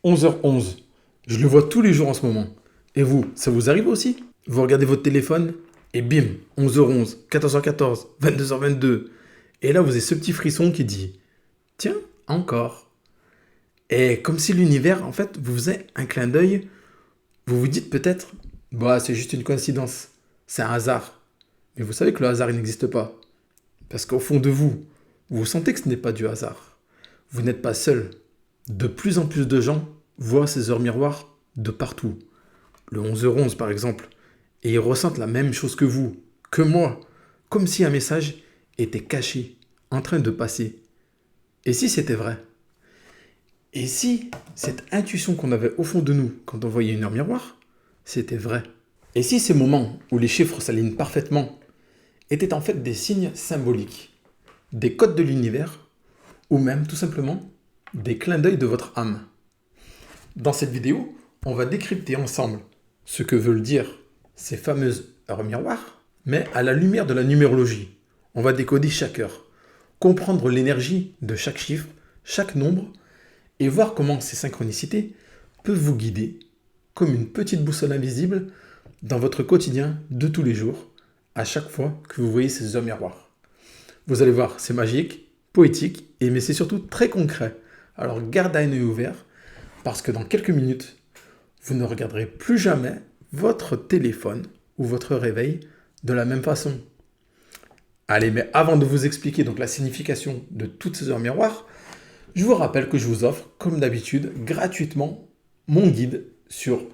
11h11. Je le vois tous les jours en ce moment. Et vous, ça vous arrive aussi? Vous regardez votre téléphone et bim, 11h11, 14h14, 22h22. Et là, vous avez ce petit frisson qui dit, tiens, encore. Et comme si l'univers, en fait, vous faisait un clin d'œil, vous vous dites peut-être, bah, c'est juste une coïncidence. C'est un hasard. Mais vous savez que le hasard, il n'existe pas. Parce qu'au fond de vous, vous sentez que ce n'est pas du hasard. Vous n'êtes pas seul. De plus en plus de gens voient ces heures miroirs de partout. Le 11h11 par exemple. Et ils ressentent la même chose que vous, que moi. Comme si un message était caché, en train de passer. Et si c'était vrai? Et si cette intuition qu'on avait au fond de nous quand on voyait une heure miroir, c'était vrai? Et si ces moments où les chiffres s'alignent parfaitement étaient en fait des signes symboliques, des codes de l'univers, ou même tout simplement des clins d'œil de votre âme? Dans cette vidéo, on va décrypter ensemble ce que veulent dire ces fameuses heures miroirs, mais à la lumière de la numérologie. On va décoder chaque heure, comprendre l'énergie de chaque chiffre, chaque nombre, et voir comment ces synchronicités peuvent vous guider comme une petite boussole invisible dans votre quotidien de tous les jours, à chaque fois que vous voyez ces heures miroirs. Vous allez voir, c'est magique, poétique, mais c'est surtout très concret. Alors gardez un œil ouvert, parce que dans quelques minutes, vous ne regarderez plus jamais votre téléphone ou votre réveil de la même façon. Allez, mais avant de vous expliquer donc la signification de toutes ces heures miroirs, je vous rappelle que je vous offre, comme d'habitude, gratuitement mon guide sur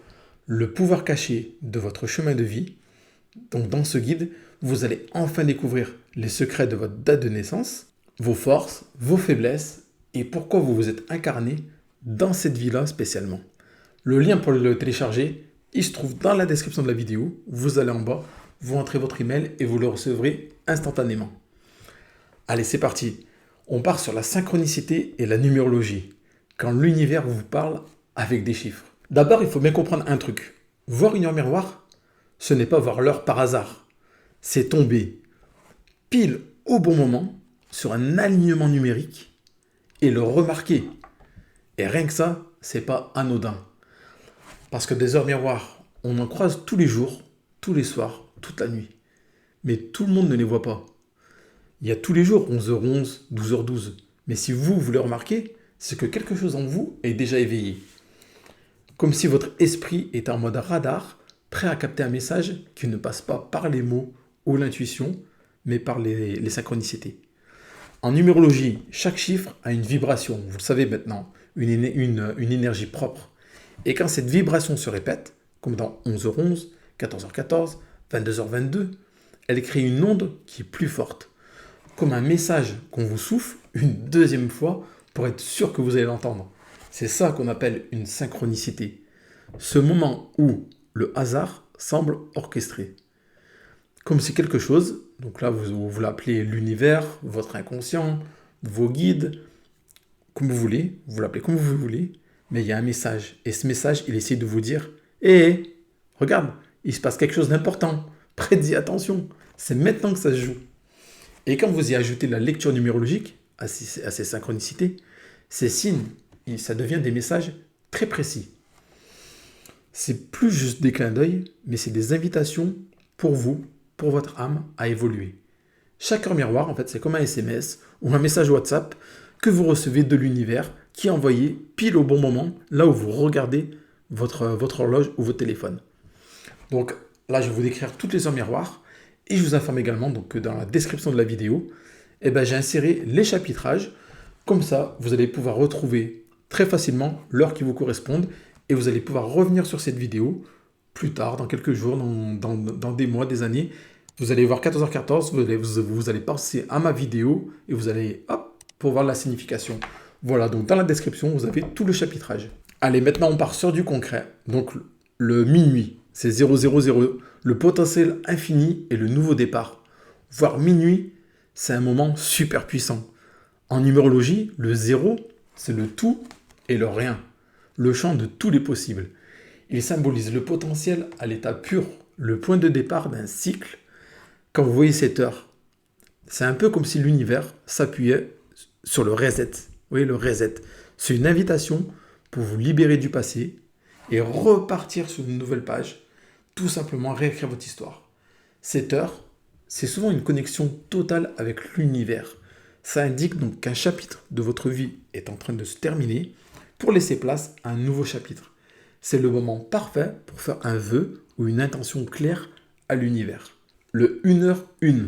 le pouvoir caché de votre chemin de vie. Donc dans ce guide, vous allez enfin découvrir les secrets de votre date de naissance, vos forces, vos faiblesses et pourquoi vous vous êtes incarné dans cette vie-là spécialement. Le lien pour le télécharger, il se trouve dans la description de la vidéo. Vous allez en bas, vous entrez votre email et vous le recevrez instantanément. Allez, c'est parti. On part sur la synchronicité et la numérologie, quand l'univers vous parle avec des chiffres. D'abord, il faut bien comprendre un truc. Voir une heure miroir, ce n'est pas voir l'heure par hasard. C'est tomber pile au bon moment sur un alignement numérique et le remarquer. Et rien que ça, c'est pas anodin. Parce que des heures miroirs, on en croise tous les jours, tous les soirs, toute la nuit. Mais tout le monde ne les voit pas. Il y a tous les jours 11h11, 12h12. Mais si vous le remarquez, c'est que quelque chose en vous est déjà éveillé. Comme si votre esprit est en mode radar, prêt à capter un message qui ne passe pas par les mots ou l'intuition, mais par les synchronicités. En numérologie, chaque chiffre a une vibration, vous le savez maintenant, une énergie propre. Et quand cette vibration se répète, comme dans 11h11, 14h14, 22h22, elle crée une onde qui est plus forte. Comme un message qu'on vous souffle une deuxième fois pour être sûr que vous allez l'entendre. C'est ça qu'on appelle une synchronicité. Ce moment où le hasard semble orchestré. Comme si quelque chose, donc là vous l'appelez l'univers, votre inconscient, vos guides, comme vous l'appelez comme vous voulez, mais il y a un message. Et ce message, il essaie de vous dire, hé, regarde, il se passe quelque chose d'important, prêtez attention, c'est maintenant que ça se joue. Et quand vous y ajoutez la lecture numérologique à ces synchronicités, ces signes, ça devient des messages très précis. C'est plus juste des clins d'œil, mais c'est des invitations pour vous, pour votre âme, à évoluer. Chaque heure miroir, en fait, c'est comme un SMS ou un message WhatsApp que vous recevez de l'univers qui est envoyé pile au bon moment, là où vous regardez votre horloge ou votre téléphone. Donc là, je vais vous décrire toutes les heures miroirs et je vous informe également donc, que dans la description de la vidéo, j'ai inséré les chapitrages. Comme ça, vous allez pouvoir retrouver très facilement l'heure qui vous correspond et vous allez pouvoir revenir sur cette vidéo plus tard, dans quelques jours, dans des mois, des années. Vous allez voir 14h14, vous allez passer à ma vidéo et vous allez, hop, pour voir la signification. Voilà, donc dans la description, vous avez tout le chapitrage. Allez, maintenant on part sur du concret. Donc le minuit, c'est 000, le potentiel infini et le nouveau départ. Voir minuit, c'est un moment super puissant. En numérologie, le 0, c'est le tout et le rien, le champ de tous les possibles. Il symbolise le potentiel à l'état pur, le point de départ d'un cycle. Quand vous voyez cette heure, c'est un peu comme si l'univers s'appuyait sur le reset. Vous voyez, le reset, c'est une invitation pour vous libérer du passé et repartir sur une nouvelle page, tout simplement réécrire votre histoire. 7 heures, c'est souvent une connexion totale avec l'univers. Ça indique donc qu'un chapitre de votre vie est en train de se terminer pour laisser place à un nouveau chapitre. C'est le moment parfait pour faire un vœu ou une intention claire à l'univers. Le 1h1.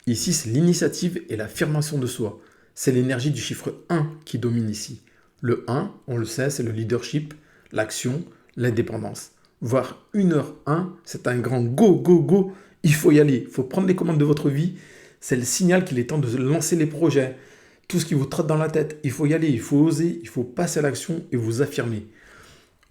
Ici, c'est l'initiative et l'affirmation de soi. C'est l'énergie du chiffre 1 qui domine ici. Le 1, on le sait, c'est le leadership, l'action, l'indépendance. Voir 1h1, c'est un grand go, go, go. Il faut y aller, il faut prendre les commandes de votre vie. C'est le signal qu'il est temps de lancer les projets. Tout ce qui vous trotte dans la tête, il faut y aller, il faut oser, il faut passer à l'action et vous affirmer.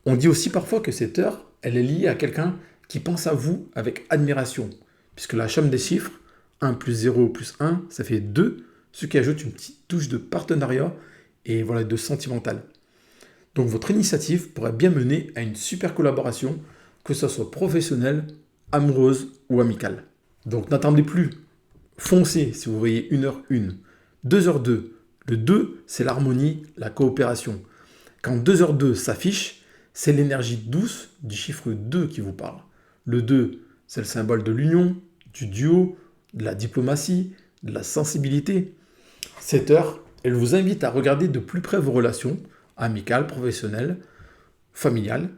On dit aussi parfois que cette heure, elle est liée à quelqu'un qui pense à vous avec admiration. Puisque la somme des chiffres, 1 plus 0 plus 1, ça fait 2, ce qui ajoute une petite touche de partenariat et voilà, de sentimental. Donc votre initiative pourrait bien mener à une super collaboration, que ce soit professionnelle, amoureuse ou amicale. Donc n'attendez plus, foncez si vous voyez 1h1, 2h2. Le 2, c'est l'harmonie, la coopération. Quand 2h2 s'affiche, c'est l'énergie douce du chiffre 2 qui vous parle. Le 2, c'est le symbole de l'union, du duo, de la diplomatie, de la sensibilité. Cette heure, elle vous invite à regarder de plus près vos relations, amicales, professionnelles, familiales,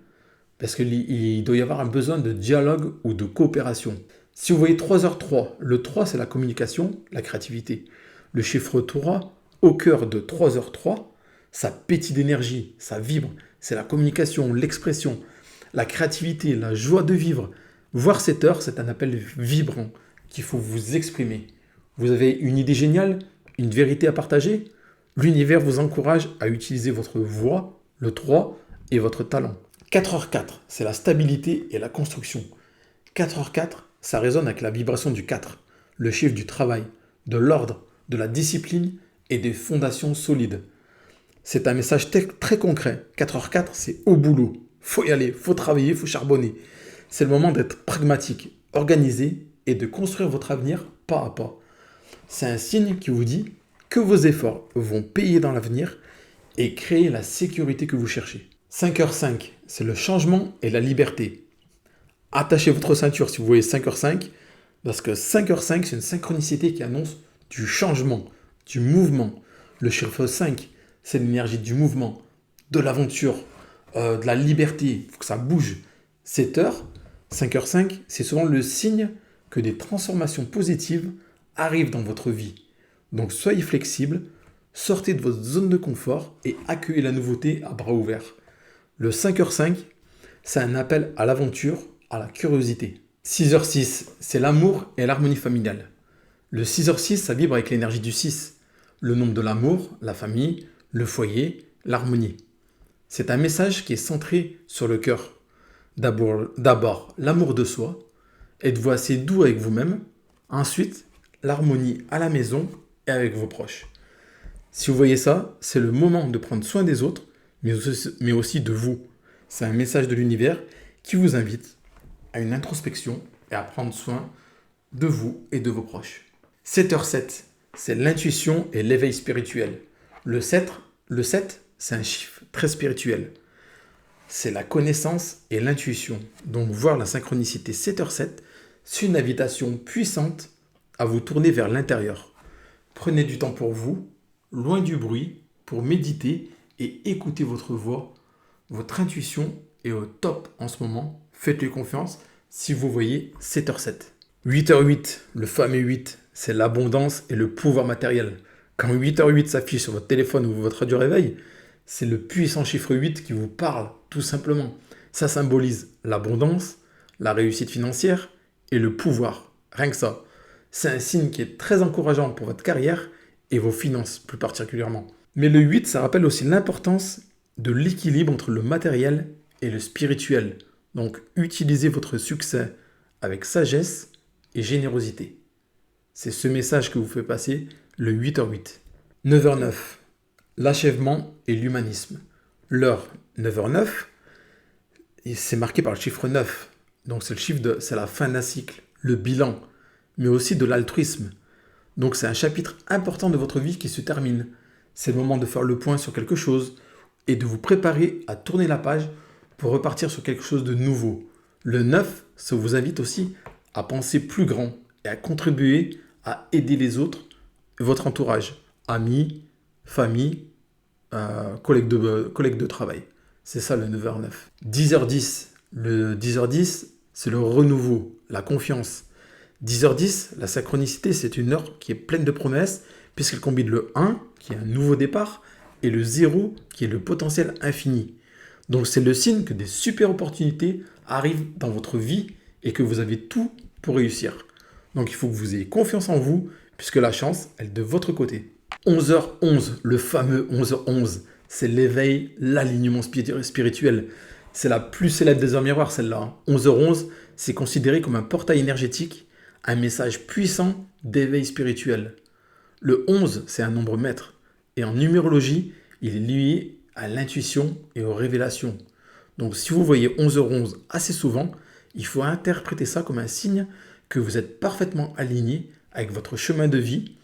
parce qu'il doit y avoir un besoin de dialogue ou de coopération. Si vous voyez 3h3, le 3 c'est la communication, la créativité. Le chiffre 3, au cœur de 3h3, ça pétille d'énergie, ça vibre. C'est la communication, l'expression, la créativité, la joie de vivre. Voir cette heure, c'est un appel vibrant qu'il faut vous exprimer. Vous avez une idée géniale, une vérité à partager. L'univers vous encourage à utiliser votre voix, le 3 et votre talent. 4h4, c'est la stabilité et la construction. 4h4, ça résonne avec la vibration du 4, le chiffre du travail, de l'ordre, de la discipline et des fondations solides. C'est un message très concret. 4h4, c'est au boulot. Faut y aller, faut travailler, faut charbonner. C'est le moment d'être pragmatique, organisé et de construire votre avenir pas à pas. C'est un signe qui vous dit que vos efforts vont payer dans l'avenir et créer la sécurité que vous cherchez. 5h5, c'est le changement et la liberté. Attachez votre ceinture si vous voyez 5h5, parce que 5h5, c'est une synchronicité qui annonce du changement, du mouvement. Le chiffre 5, c'est l'énergie du mouvement, de l'aventure, de la liberté. Il faut que ça bouge. 7h, 5h5, c'est souvent le signe que des transformations positives arrivent dans votre vie. Donc soyez flexible, sortez de votre zone de confort et accueillez la nouveauté à bras ouverts. Le 5h5, c'est un appel à l'aventure, à la curiosité. 6h6, c'est l'amour et l'harmonie familiale. Le 6h6, ça vibre avec l'énergie du 6, le nombre de l'amour, la famille, le foyer, l'harmonie. C'est un message qui est centré sur le cœur. D'abord, l'amour de soi. Êtes-vous assez doux avec vous-même? Ensuite, l'harmonie à la maison et avec vos proches. Si vous voyez ça, c'est le moment de prendre soin des autres, mais aussi de vous. C'est un message de l'univers qui vous invite à une introspection et à prendre soin de vous et de vos proches. 7h7, c'est l'intuition et l'éveil spirituel. Le 7, c'est un chiffre très spirituel. C'est la connaissance et l'intuition. Donc voir la synchronicité 7h7, c'est une invitation puissante à vous tourner vers l'intérieur. Prenez du temps pour vous, loin du bruit, pour méditer et écouter votre voix. Votre intuition est au top en ce moment. Faites-lui confiance si vous voyez 7h7. 8h8, le fameux 8, c'est l'abondance et le pouvoir matériel. Quand 8h8 s'affiche sur votre téléphone ou votre radio réveil, c'est le puissant chiffre 8 qui vous parle, tout simplement. Ça symbolise l'abondance, la réussite financière et le pouvoir. Rien que ça. C'est un signe qui est très encourageant pour votre carrière et vos finances plus particulièrement. Mais le 8, ça rappelle aussi l'importance de l'équilibre entre le matériel et le spirituel. Donc, utilisez votre succès avec sagesse et générosité. C'est ce message que vous fait passer le 8h8. 9h9, l'achèvement et l'humanisme. L'heure 9h09, c'est marqué par le chiffre 9. Donc, c'est la fin d'un cycle, le bilan, mais aussi de l'altruisme. Donc, c'est un chapitre important de votre vie qui se termine. C'est le moment de faire le point sur quelque chose et de vous préparer à tourner la page pour repartir sur quelque chose de nouveau. Le 9, ça vous invite aussi à penser plus grand et à contribuer à aider les autres, votre entourage, amis, famille, collègues de travail. C'est ça le 9h9. 10h10, le 10h10, c'est le renouveau, la confiance. 10h10, la synchronicité, c'est une heure qui est pleine de promesses, puisqu'elle combine le 1, qui est un nouveau départ, et le 0, qui est le potentiel infini. Donc c'est le signe que des super opportunités arrivent dans votre vie et que vous avez tout pour réussir. Donc il faut que vous ayez confiance en vous, puisque la chance, elle est de votre côté. 11h11, le fameux 11h11, c'est l'éveil, l'alignement spirituel. C'est la plus célèbre des heures miroirs, celle-là. 11h11, c'est considéré comme un portail énergétique, un message puissant d'éveil spirituel. Le 11, c'est un nombre maître. Et en numérologie, il est lié à l'intuition et aux révélations. Donc si vous voyez 11h11 assez souvent, il faut interpréter ça comme un signe que vous êtes parfaitement aligné avec votre chemin de vie.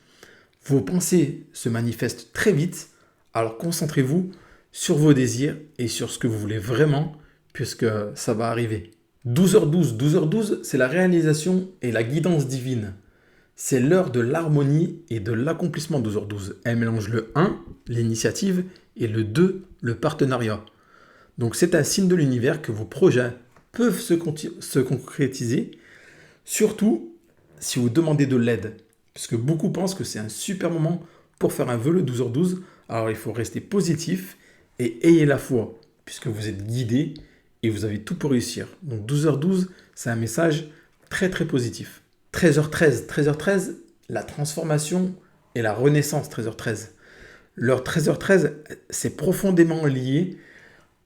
Vos pensées se manifestent très vite, alors concentrez-vous sur vos désirs et sur ce que vous voulez vraiment, puisque ça va arriver. 12h12, 12h12, c'est la réalisation et la guidance divine. C'est l'heure de l'harmonie et de l'accomplissement 12h12. Elle mélange le 1, l'initiative, et le 2, le partenariat. Donc c'est un signe de l'univers que vos projets peuvent se concrétiser, surtout si vous demandez de l'aide. Parce que beaucoup pensent que c'est un super moment pour faire un vœu le 12h12. Alors il faut rester positif et ayez la foi, puisque vous êtes guidé et vous avez tout pour réussir. Donc 12h12, c'est un message très très positif. 13h13, 13h13, la transformation et la renaissance 13h13. L'heure 13h13, c'est profondément lié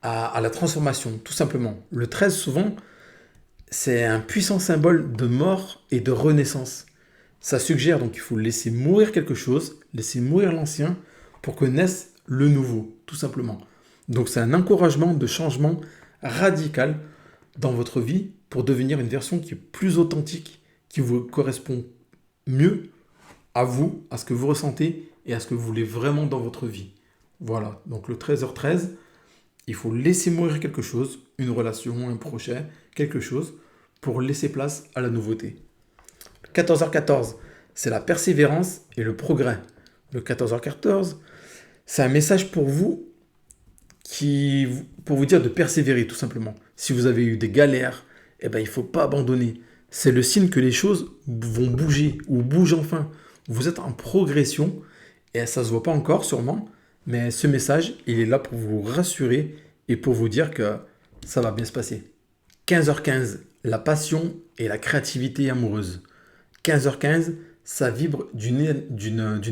à la transformation, tout simplement. Le 13, souvent, c'est un puissant symbole de mort et de renaissance. Ça suggère donc qu'il faut laisser mourir quelque chose, laisser mourir l'ancien pour que naisse le nouveau, tout simplement. Donc c'est un encouragement de changement radical dans votre vie pour devenir une version qui est plus authentique, qui vous correspond mieux à vous, à ce que vous ressentez et à ce que vous voulez vraiment dans votre vie. Voilà, donc le 13h13, il faut laisser mourir quelque chose, une relation, un projet, quelque chose, pour laisser place à la nouveauté. 14h14, c'est la persévérance et le progrès. Le 14h14, c'est un message pour vous pour vous dire de persévérer tout simplement. Si vous avez eu des galères, il ne faut pas abandonner. C'est le signe que les choses vont bouger ou bougent enfin. Vous êtes en progression et ça ne se voit pas encore sûrement, mais ce message, il est là pour vous rassurer et pour vous dire que ça va bien se passer. 15h15, la passion et la créativité amoureuse. 15h15, ça vibre d'une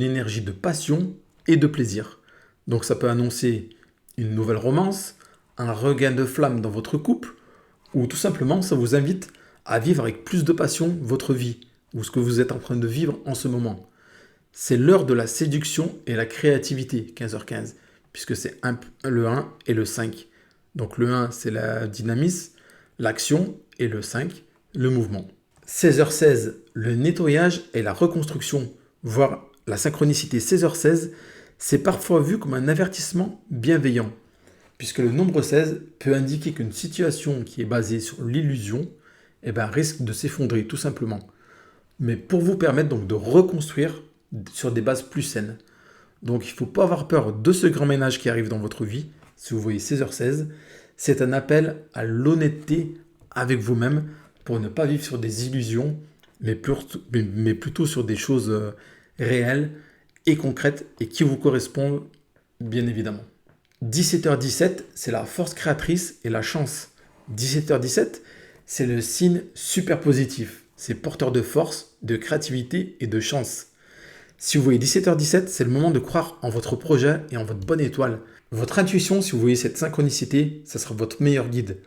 énergie de passion et de plaisir. Donc ça peut annoncer une nouvelle romance, un regain de flamme dans votre couple, ou tout simplement ça vous invite à vivre avec plus de passion votre vie, ou ce que vous êtes en train de vivre en ce moment. C'est l'heure de la séduction et la créativité, 15h15, puisque c'est le 1 et le 5. Donc le 1, c'est la dynamisme, l'action, et le 5, le mouvement. 16h16, le nettoyage et la reconstruction, voire la synchronicité 16h16, c'est parfois vu comme un avertissement bienveillant, puisque le nombre 16 peut indiquer qu'une situation qui est basée sur l'illusion risque de s'effondrer tout simplement. Mais pour vous permettre donc de reconstruire sur des bases plus saines. Donc il ne faut pas avoir peur de ce grand ménage qui arrive dans votre vie. Si vous voyez 16h16, c'est un appel à l'honnêteté avec vous-même pour ne pas vivre sur des illusions, mais plutôt sur des choses réelles et concrètes et qui vous correspondent bien évidemment. 17h17, c'est la force créatrice et la chance. 17h17, c'est le signe super positif. C'est porteur de force, de créativité et de chance. Si vous voyez 17h17, c'est le moment de croire en votre projet et en votre bonne étoile. Votre intuition, si vous voyez cette synchronicité, ça sera votre meilleur guide.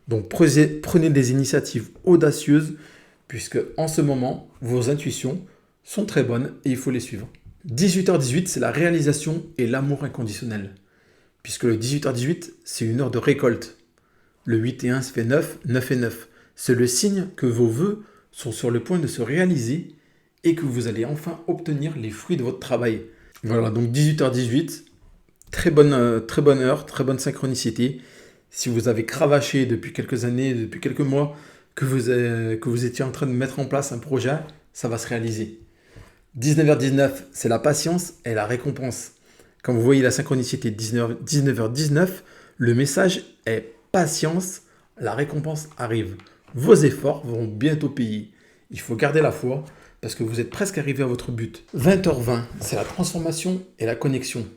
Donc prenez des initiatives audacieuses, puisque en ce moment, vos intuitions sont très bonnes et il faut les suivre. 18h18, c'est la réalisation et l'amour inconditionnel. Puisque le 18h18, c'est une heure de récolte. Le 8 et 1, ça fait 9, 9 et 9. C'est le signe que vos vœux sont sur le point de se réaliser et que vous allez enfin obtenir les fruits de votre travail. Voilà, donc 18h18, très bonne heure, très bonne synchronicité. Si vous avez cravaché depuis quelques années, depuis quelques mois, que vous étiez en train de mettre en place un projet, ça va se réaliser. 19h19, c'est la patience et la récompense. Quand vous voyez la synchronicité 19h19, le message est patience, la récompense arrive. Vos efforts vont bientôt payer. Il faut garder la foi parce que vous êtes presque arrivé à votre but. 20h20, c'est la transformation et la connexion.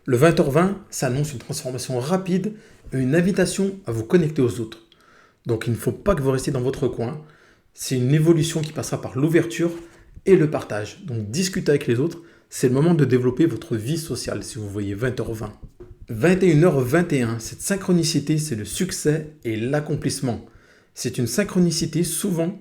Le 20h20, ça annonce une transformation rapide et une invitation à vous connecter aux autres. Donc il ne faut pas que vous restiez dans votre coin. C'est une évolution qui passera par l'ouverture et le partage. Donc discuter avec les autres, c'est le moment de développer votre vie sociale si vous voyez 20h20. 21h21, cette synchronicité, c'est le succès et l'accomplissement. C'est une synchronicité souvent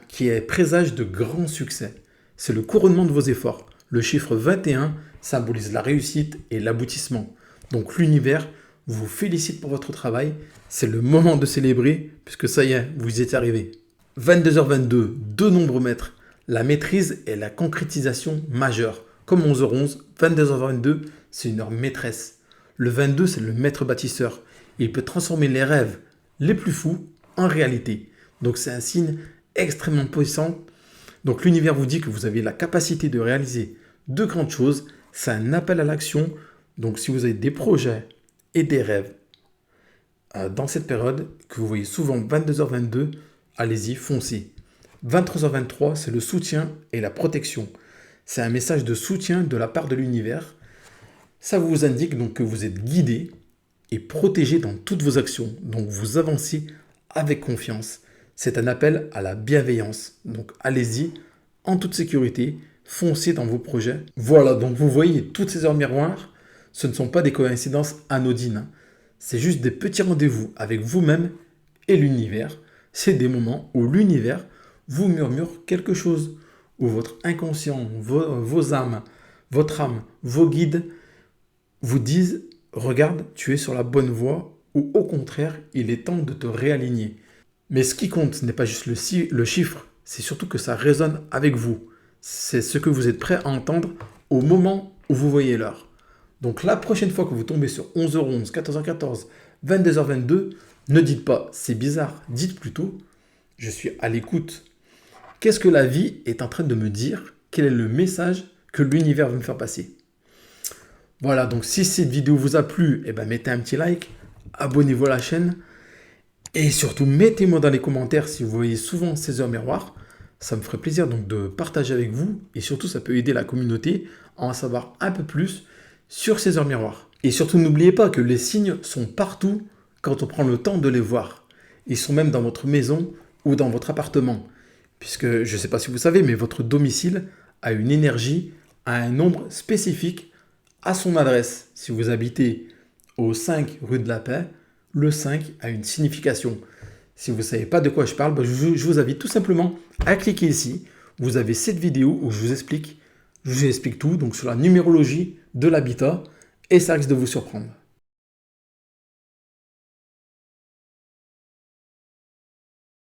qui est présage de grands succès. C'est le couronnement de vos efforts. Le chiffre 21 symbolise la réussite et l'aboutissement. Donc l'univers vous félicite pour votre travail. C'est le moment de célébrer puisque ça y est, vous y êtes arrivé. 22h22, deux nombres maîtres. La maîtrise et la concrétisation majeure. Comme 11h11, 22h22, c'est une heure maîtresse. Le 22, c'est le maître bâtisseur. Il peut transformer les rêves les plus fous en réalité. Donc c'est un signe extrêmement puissant. Donc l'univers vous dit que vous avez la capacité de réaliser de grandes choses. C'est un appel à l'action. Donc si vous avez des projets et des rêves dans cette période, que vous voyez souvent 22h22, allez-y, foncez. 23h23, c'est le soutien et la protection. C'est un message de soutien de la part de l'univers. Ça vous indique donc que vous êtes guidé et protégé dans toutes vos actions. Donc vous avancez avec confiance. C'est un appel à la bienveillance. Donc allez-y en toute sécurité, foncez dans vos projets. Voilà, donc vous voyez toutes ces heures miroirs, ce ne sont pas des coïncidences anodines. C'est juste des petits rendez-vous avec vous-même et l'univers. C'est des moments où l'univers vous murmure quelque chose, où votre inconscient, vos âmes, votre âme, vos guides vous disent « Regarde, tu es sur la bonne voie » ou au contraire, il est temps de te réaligner. Mais ce qui compte, ce n'est pas juste le chiffre, c'est surtout que ça résonne avec vous. C'est ce que vous êtes prêt à entendre au moment où vous voyez l'heure. Donc la prochaine fois que vous tombez sur 11h11, 14h14, 22h22, ne dites pas « c'est bizarre », dites plutôt « je suis à l'écoute ». Qu'est-ce que la vie est en train de me dire? Quel est le message que l'univers veut me faire passer? Voilà, donc si cette vidéo vous a plu, mettez un petit like, abonnez-vous à la chaîne et surtout mettez-moi dans les commentaires si vous voyez souvent ces heures miroirs. Ça me ferait plaisir donc de partager avec vous et surtout ça peut aider la communauté à en savoir un peu plus sur ces heures miroirs. Et surtout n'oubliez pas que les signes sont partout quand on prend le temps de les voir. Ils sont même dans votre maison ou dans votre appartement. Puisque je ne sais pas si vous savez, mais votre domicile a une énergie, a un nombre spécifique à son adresse. Si vous habitez au 5 rue de la Paix, le 5 a une signification. Si vous ne savez pas de quoi je parle, je vous invite tout simplement à cliquer ici. Vous avez cette vidéo où je vous explique tout donc sur la numérologie de l'habitat et ça risque de vous surprendre.